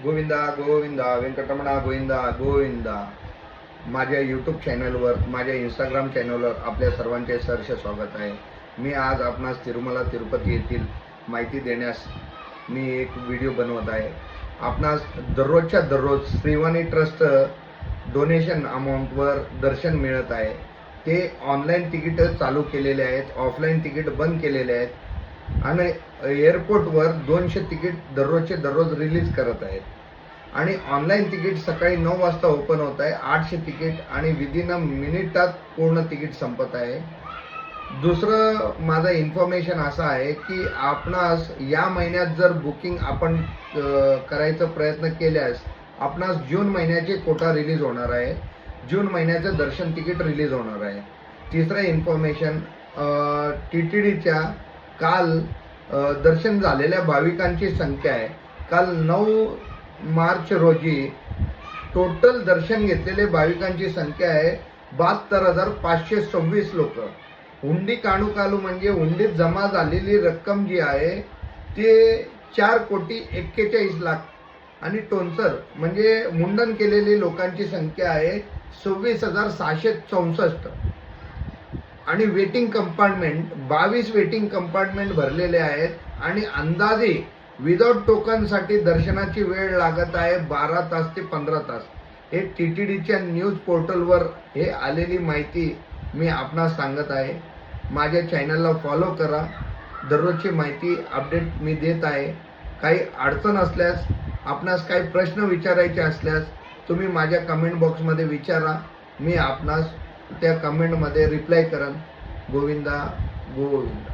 गोविंदा गोविंदा वेंकटरमणा गोविंदा गोविंदा. माझ्या यूट्यूब चॅनलवर, माझ्या इंस्टाग्राम चॅनलवर आपल्या सर्वांचे सहर्ष स्वागत आहे. मी आज आपणास तिरुमला तिरुपती येथील माहिती देण्यास मी एक व्हिडिओ बनवत आहे. आपणास दररोजच्या दररोज श्रीवाणी ट्रस्ट डोनेशन अमाऊंटवर दर्शन मिळत आहे. ते ऑनलाईन तिकीट चालू केलेले आहेत, ऑफलाईन तिकीट बंद केलेले आहेत आणि एअरपोर्टवर 200 तिकीट दररोजचे दररोज रिलीज करत आहेत. आणि ऑनलाईन तिकीट सकाळी 9 वाजता ओपन होत आहे. 800 तिकीट आणि विदिन अ मिनिटात पूर्ण तिकीट संपत आहे. दुसरं माझं इन्फॉर्मेशन असं आहे की आपणास या महिन्यात जर बुकिंग आपण करायचा प्रयत्न केल्यास आपणास जून महिन्याचे कोटा रिलीज होणार आहे. जून महिन्याचं दर्शन तिकीट रिलीज होणार आहे. तिसरं इन्फॉर्मेशन, TTDच्या काल दर्शन झालेल्या भाविकांची संख्या आहे. काल 9 मार्च रोजी टोटल दर्शन घेतलेले भाविकांची संख्या आहे 72,526 लोक. हुंडी काढू म्हणजे हुंडीत जमा झालेली रक्कम जी आहे ते 4,41,00,000 आणि टोन्सर म्हणजे मुंडन केलेली लोकांची संख्या आहे 26,664 आणि वेटिंग कंपार्टमेंट 22 वेटिंग कंपार्टमेंट भरलेले आहेत. आणि अंदाजे विदाउट टोकनसाठी दर्शनाची वेळ लागत आहे 12 तास ते 15 तास. हे TTDच्या न्यूज पोर्टलवर हे आलेली माहिती मी आपणास सांगत आहे. माझ्या चॅनलला फॉलो करा. दररोजची माहिती अपडेट मी देत आहे. काही अडचण असल्यास, आपणास काही प्रश्न विचारायचे असल्यास तुम्ही माझ्या कमेंट बॉक्समध्ये विचारा. मी आपणास त्या कमेंटमध्ये रिप्लाय करेन. गोविंदा गोविंदा.